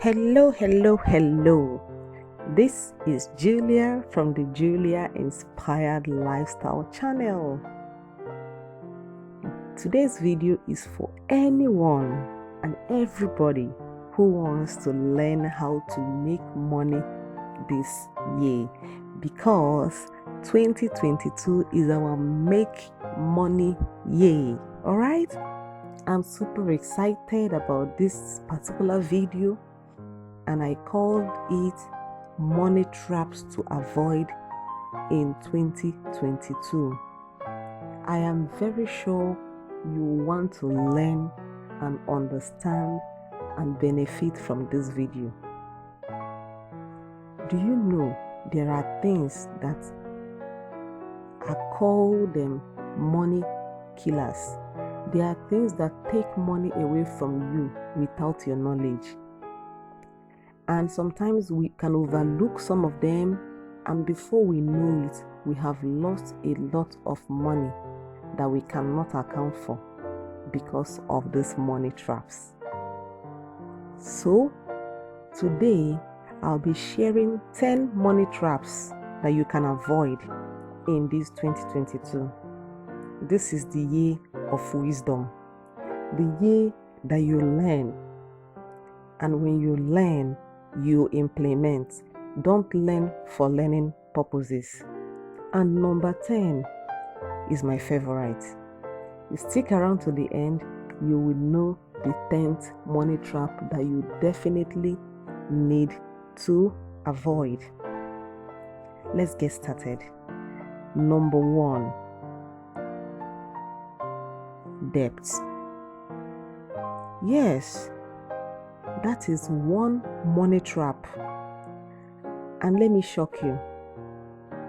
Hello, hello, hello. This is Julia from the Julia Inspired Lifestyle channel. Today's video is for anyone and everybody who wants to learn how to make money this year, because 2022 is our make money year. All right? I'm super excited about this particular video, and I called it Money Traps to Avoid in 2022. I am very sure you want to learn and understand and benefit from this video. Do you know there are things that I call them money killers? There are things that take money away from you without your knowledge. And sometimes we can overlook some of them, and before we know it, we have lost a lot of money that we cannot account for because of these money traps. So, today I'll be sharing 10 money traps that you can avoid in this 2022. This is the year of wisdom, the year that you learn. And when you learn, you implement. Don't learn for learning purposes. And number 10 is my favorite. You stick around to the end, you will know the 10th money trap that you definitely need to avoid. Let's get started. Number 1, debts. Yes, that is one money trap. And let me shock you.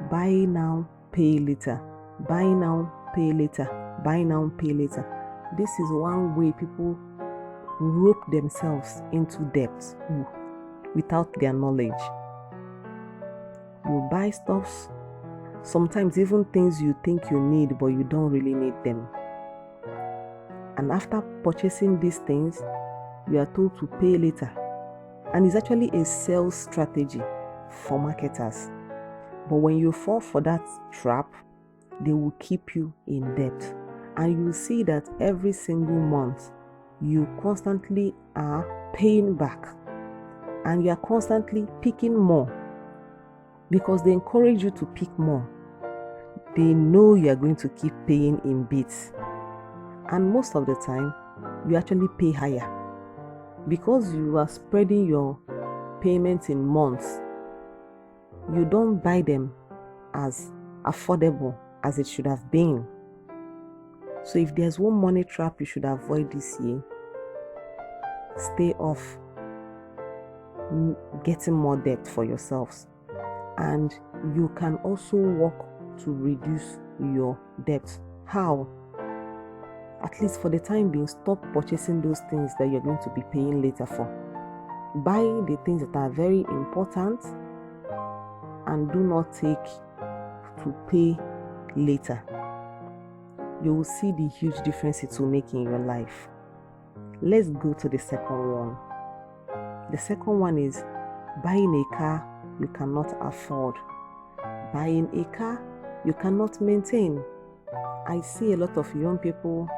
Buy now, pay later. Buy now, pay later. Buy now, pay later. This is one way people rope themselves into debt without their knowledge. You buy stuffs, sometimes even things you think you need, but you don't really need them. And after purchasing these things, you are told to pay later. And it's actually a sales strategy for marketers. But when you fall for that trap, they will keep you in debt. And you will see that every single month, you constantly are paying back. And you are constantly picking more, because they encourage you to pick more. They know you are going to keep paying in bits. And most of the time, you actually pay higher, because you are spreading your payments in months. You don't buy them as affordable as it should have been. So if there's one money trap you should avoid this year, stay off getting more debt for yourselves. And you can also work to reduce your debt. How? At least for the time being, stop purchasing those things that you're going to be paying later for. Buy the things that are very important, and do not take to pay later. You will see the huge difference it will make in your life. Let's go to the second one. The second one is buying a car you cannot afford. Buying a car you cannot maintain. I see a lot of young people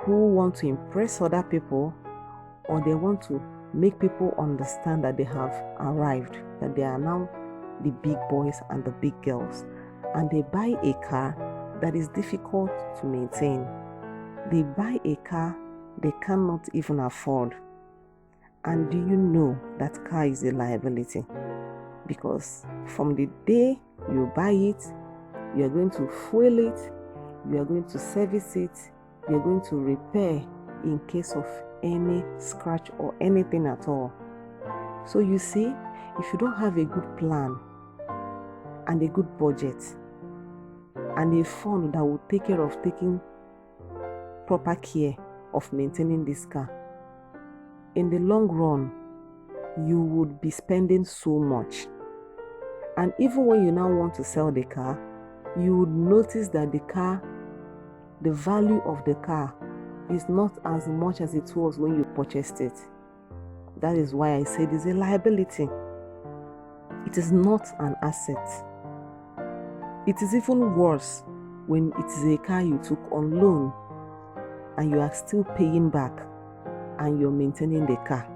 who want to impress other people, or they want to make people understand that they have arrived, that they are now the big boys and the big girls, and they buy a car that is difficult to maintain. They buy a car they cannot even afford. And do you know that car is a liability? Because from the day you buy it, you are going to fuel it, you are going to service it, you're going to repair in case of any scratch or anything at all. So you see, if you don't have a good plan and a good budget and a fund that will take care of taking proper care of maintaining this car, in the long run, you would be spending so much. And even when you now want to sell the car, you would notice that the value of the car is not as much as it was when you purchased it. That is why I say it is a liability. It is not an asset. It is even worse when it is a car you took on loan and you are still paying back and you're maintaining the car.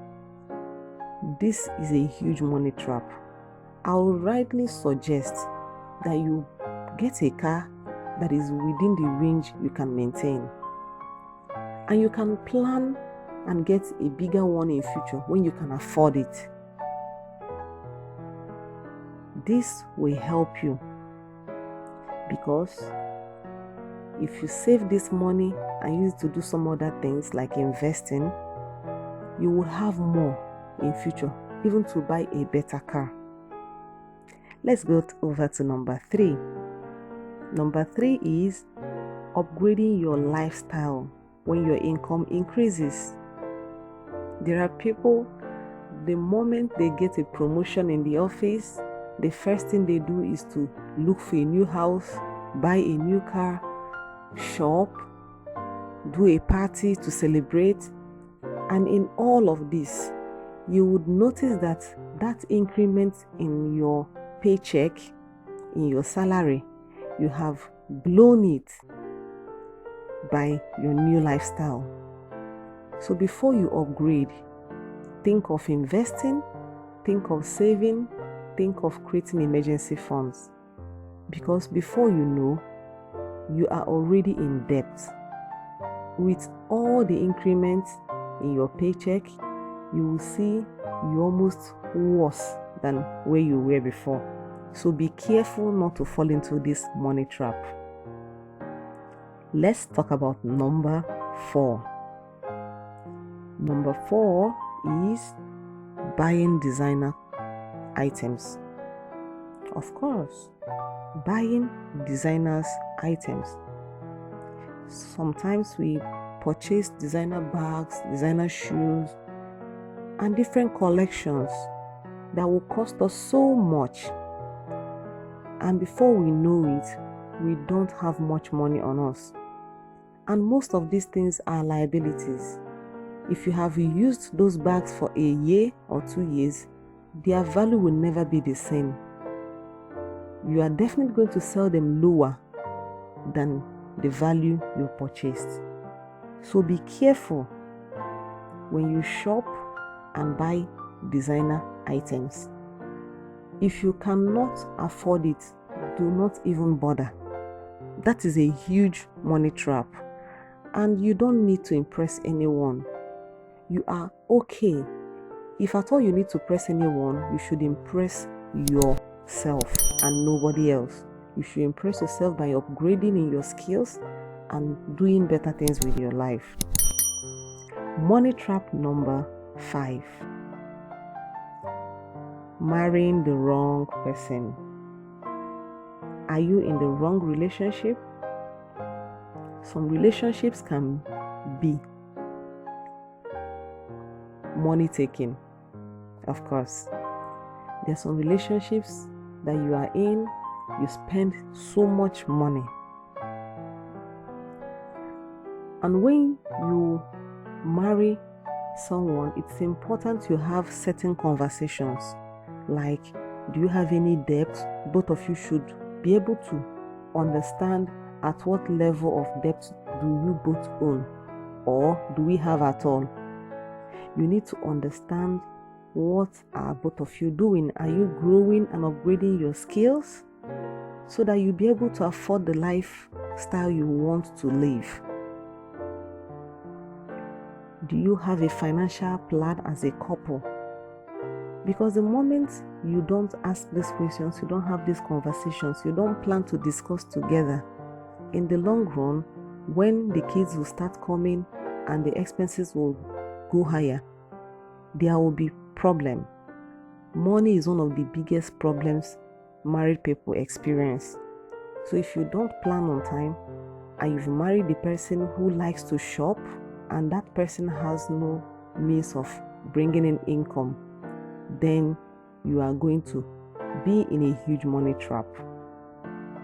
This is a huge money trap. I would rightly suggest that you get a car that is within the range you can maintain. And you can plan and get a bigger one in future when you can afford it. This will help you, because if you save this money and use it to do some other things like investing, you will have more in future, even to buy a better car. Let's go over to number 3. Number 3 is upgrading your lifestyle when your income increases. There are people, the moment they get a promotion in the office, the first thing they do is to look for a new house, buy a new car, shop, do a party to celebrate. And in all of this, you would notice that that increment in your paycheck, in your salary, you have blown it by your new lifestyle. So before you upgrade, think of investing, think of saving, think of creating emergency funds. Because before you know, you are already in debt. With all the increments in your paycheck, you will see you're almost worse than where you were before. So be careful not to fall into this money trap. Let's talk about number 4. Number 4 is buying designer items. Of course, buying designers items. Sometimes we purchase designer bags, designer shoes, and different collections that will cost us so much. And before we know it, we don't have much money on us. And most of these things are liabilities. If you have used those bags for a year or 2 years, their value will never be the same. You are definitely going to sell them lower than the value you purchased. So be careful when you shop and buy designer items. If you cannot afford it, do not even bother. That is a huge money trap, and you don't need to impress anyone. You are okay. If at all you need to impress anyone, you should impress yourself and nobody else. You should impress yourself by upgrading in your skills and doing better things with your life. Money trap number 5. Marrying the wrong person. Are you in the wrong relationship? Some relationships can be money taking. Of course, there are some relationships that you are in, you spend so much money. And when you marry someone, it's important to have certain conversations. Like, do you have any debt? Both of you should be able to understand at what level of debt do you both own, or do we have at all. You need to understand, what are both of you doing? Are you growing and upgrading your skills so that you'll be able to afford the lifestyle you want to live? Do you have a financial plan as a couple? Because the moment you don't ask these questions, you don't have these conversations, you don't plan to discuss together, in the long run, when the kids will start coming and the expenses will go higher, there will be problem. Money is one of the biggest problems married people experience. So if you don't plan on time and you've married the person who likes to shop and that person has no means of bringing in income, then you are going to be in a huge money trap.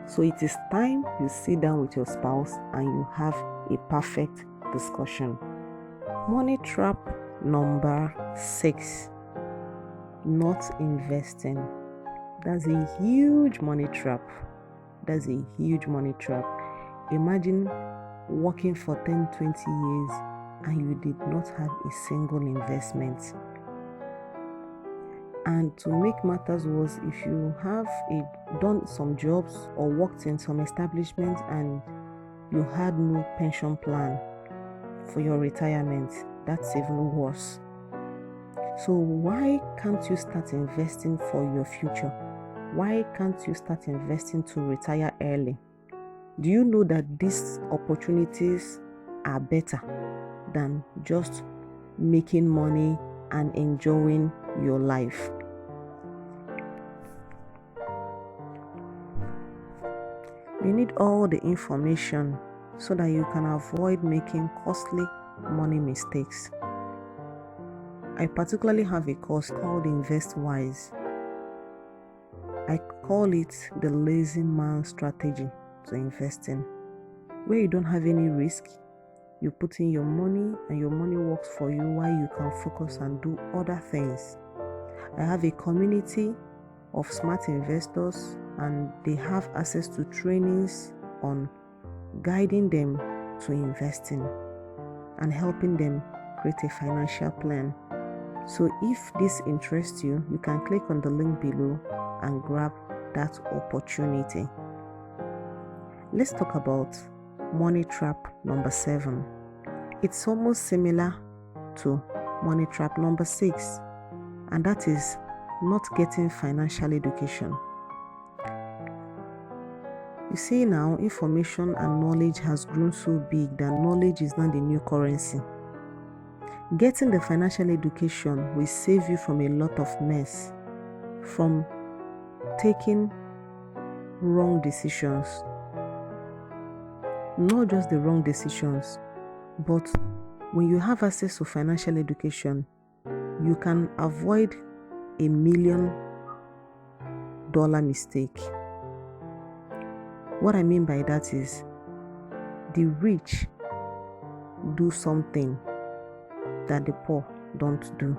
So it is time you sit down with your spouse and you have a perfect discussion. Money trap number 6, not investing. That's a huge money trap. Imagine working for 10-20 years and you did not have a single investment. And to make matters worse, if you have done some jobs or worked in some establishments and you had no pension plan for your retirement, that's even worse. So why can't you start investing for your future? Why can't you start investing to retire early? Do you know that these opportunities are better than just making money and enjoying your life? You need all the information so that you can avoid making costly money mistakes. I particularly have a course called INVESTWISE. I call it the lazy man strategy to investing, where you don't have any risk. You put in your money and your money works for you while you can focus and do other things. I have a community of smart investors and they have access to trainings on guiding them to investing and helping them create a financial plan. So if this interests you, you can click on the link below and grab that opportunity. Let's talk about money trap number 7. It's almost similar to money trap number 6, and that is not getting financial education. You see now, information and knowledge has grown so big that knowledge is not the new currency. Getting the financial education will save you from a lot of mess, from taking wrong decisions. Not just the wrong decisions, but when you have access to financial education, you can avoid $1 million mistake. What I mean by that is the rich do something that the poor don't do.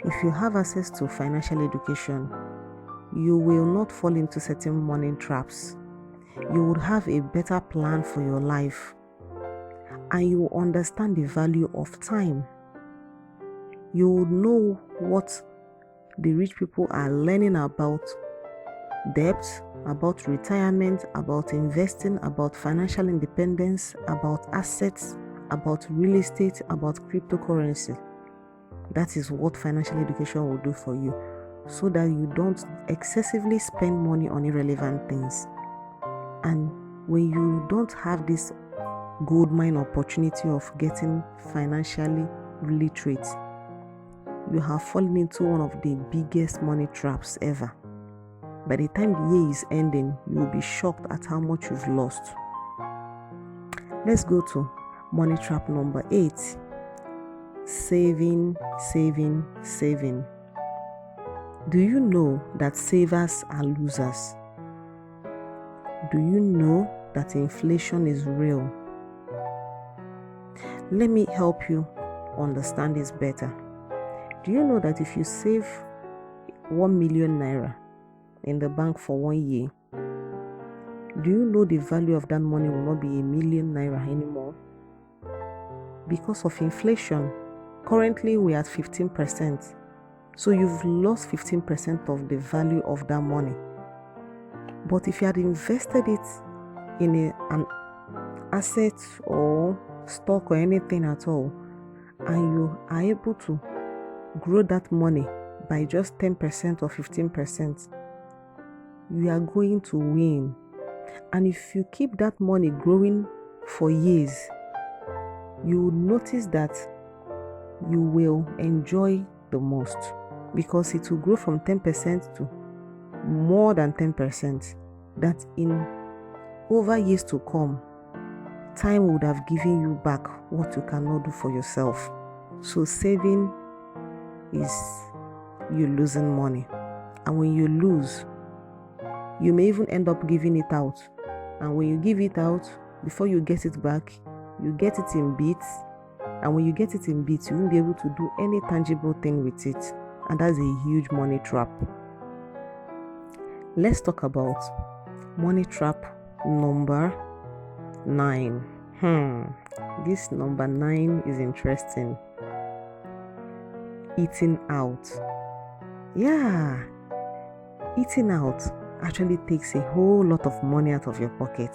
If you have access to financial education, you will not fall into certain money traps. You would have a better plan for your life, and you will understand the value of time. You would know what the rich people are learning about debt, about retirement, about investing, about financial independence, about assets, about real estate, about cryptocurrency. That is what financial education will do for you, so that you don't excessively spend money on irrelevant things. And when you don't have this gold mine opportunity of getting financially literate, you have fallen into one of the biggest money traps ever. By the time the year is ending, you will be shocked at how much you've lost. Let's go to money trap number 8. Saving. Do you know that savers are losers? Do you know that inflation is real? Let me help you understand this better. Do you know that if you save 1 million naira in the bank for 1 year, do you know the value of that money will not be 1 million naira anymore? Because of inflation, currently we are at 15%. So you've lost 15% of the value of that money. But if you had invested it in an asset or stock or anything at all, and you are able to grow that money by just 10% or 15%, you are going to win. And if you keep that money growing for years, you will notice that you will enjoy the most, because it will grow from 10% to more than 10%. That in over years to come, time would have given you back what you cannot do for yourself. So saving is you losing money. And when you lose, you may even end up giving it out. And when you give it out, before you get it back, you get it in bits, And when you get it in bits, you won't be able to do any tangible thing with it. And that's a huge money trap. Let's talk about money trap number 9. This number 9 is interesting. Eating out. Yeah, eating out actually takes a whole lot of money out of your pocket.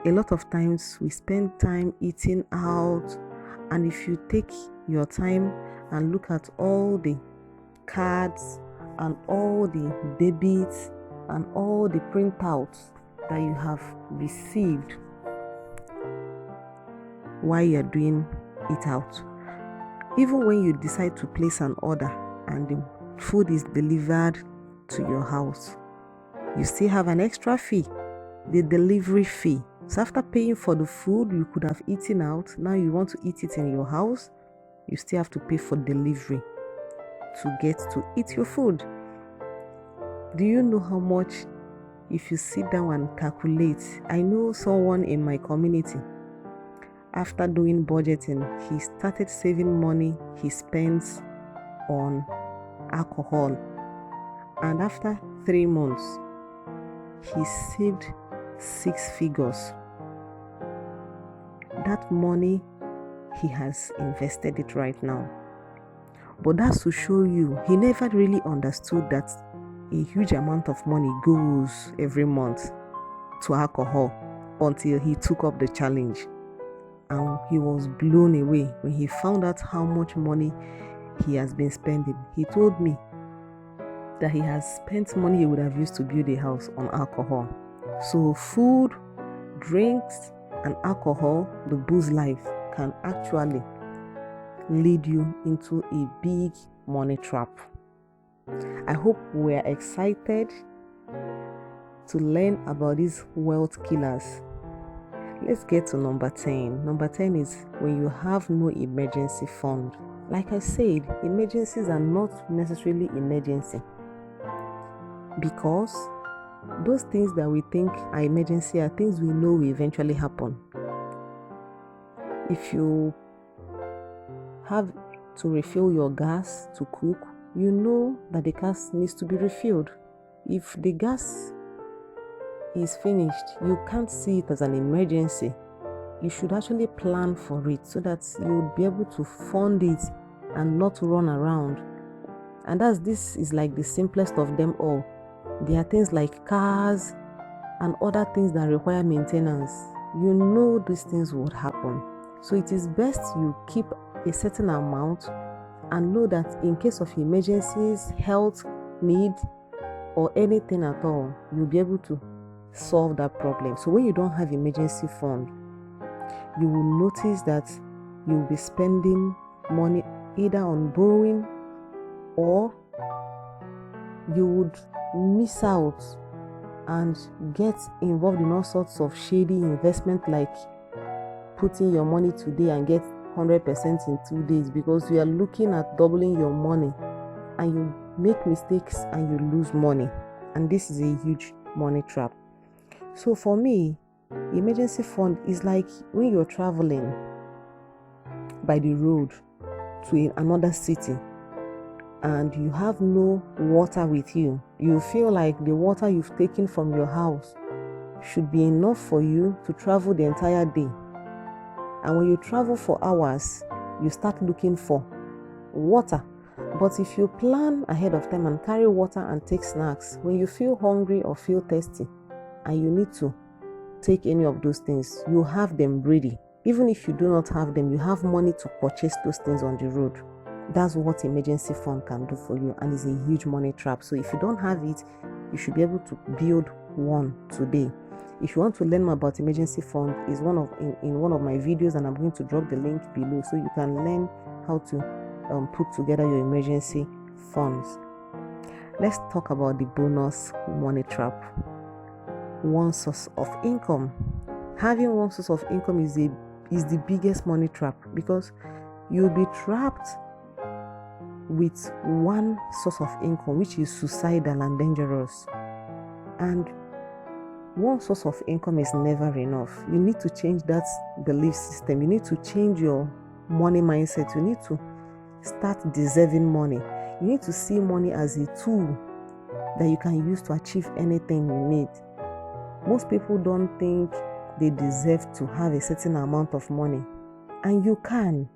A lot of times we spend time eating out, and if you take your time and look at all the cards and all the debits and all the printouts that you have received while you're doing it out, even when you decide to place an order and the food is delivered to your house, you still have an extra fee, the delivery fee. So after paying for the food you could have eaten out, now you want to eat it in your house, you still have to pay for delivery to get to eat your food. Do you know how much, if you sit down and calculate? I know someone in my community, after doing budgeting, he started saving money he spends on alcohol, and after 3 months he saved 6 figures. That money, he has invested it right now. But that's to show you, he never really understood that a huge amount of money goes every month to alcohol until he took up the challenge. And he was blown away when he found out how much money he has been spending. He told me that he has spent money he would have used to build a house on alcohol. So food, drinks, and alcohol, the booze life, can actually lead you into a big money trap. I hope we are excited to learn about these wealth killers. Let's get to number 10. Number 10 is when you have no emergency fund. Like I said, emergencies are not necessarily emergency, because those things that we think are emergency are things we know will eventually happen. If you have to refill your gas to cook, you know that the gas needs to be refilled. If the gas is finished, you can't see it as an emergency. You should actually plan for it so that you'll be able to fund it and not run around. And this is like the simplest of them all. There are things like cars and other things that require maintenance. You know these things would happen. So it is best you keep a certain amount and know that in case of emergencies, health needs, or anything at all, you'll be able to solve that problem. So when you don't have emergency fund, you will notice that you'll be spending money either on borrowing, or you would miss out and get involved in all sorts of shady investment, like putting your money today and get 100% in 2 days, because you are looking at doubling your money and you make mistakes and you lose money. And this is a huge money trap. So for me, emergency fund is like when you're traveling by the road to another city and you have no water with you. You feel like the water you've taken from your house should be enough for you to travel the entire day. And when you travel for hours, you start looking for water. But if you plan ahead of time and carry water and take snacks, when you feel hungry or feel thirsty and you need to take any of those things, you have them ready. Even if you do not have them, you have money to purchase those things on the road. That's what emergency fund can do for you, and it's a huge money trap. So if you don't have it, you should be able to build one today. If you want to learn more about emergency fund, is in one of my videos, and I'm going to drop the link below so you can learn how to put together your emergency funds. Let's talk about the bonus money trap. One source of income. Having one source of income is the biggest money trap, because you'll be trapped with one source of income, which is suicidal and dangerous. And one source of income is never enough. You need to change that belief system. You need to change your money mindset. You need to start deserving money. You need to see money as a tool that you can use to achieve anything you need. Most people don't think they deserve to have a certain amount of money, and you can.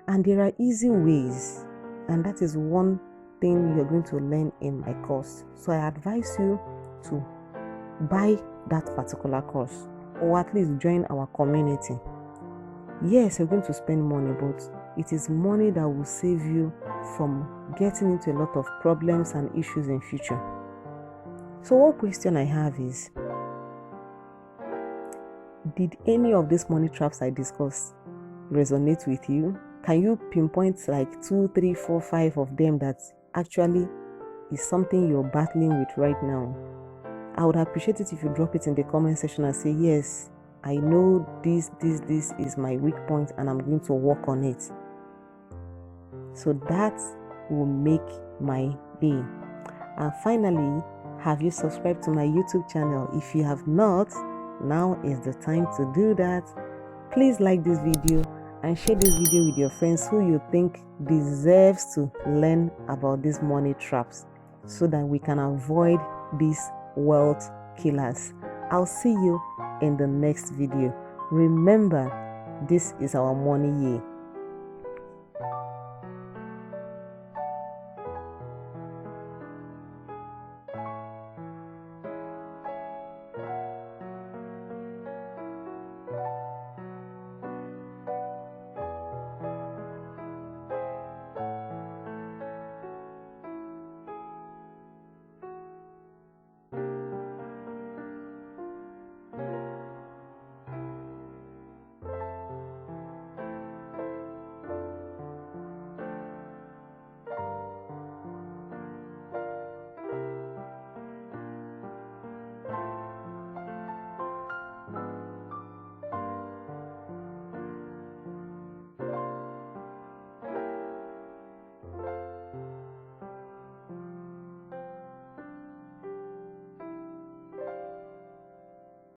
And there are easy ways, and that is one thing you're going to learn in my course. So I advise you to buy that particular course, or at least join our community. Yes, you're going to spend money, but it is money that will save you from getting into a lot of problems and issues in future. So one question I have is, did any of these money traps I discussed resonate with you? Can you pinpoint like 2, 3, 4, 5 of them that actually is something you're battling with right now? I would appreciate it if you drop it in the comment section and say, yes, I know this is my weak point and I'm going to work on it. So that will make my day. And finally, have you subscribed to my YouTube channel? If you have not, now is the time to do that. Please like this video and share this video with your friends who you think deserves to learn about these money traps, so that we can avoid these wealth killers. I'll see you in the next video. Remember, this is our money year.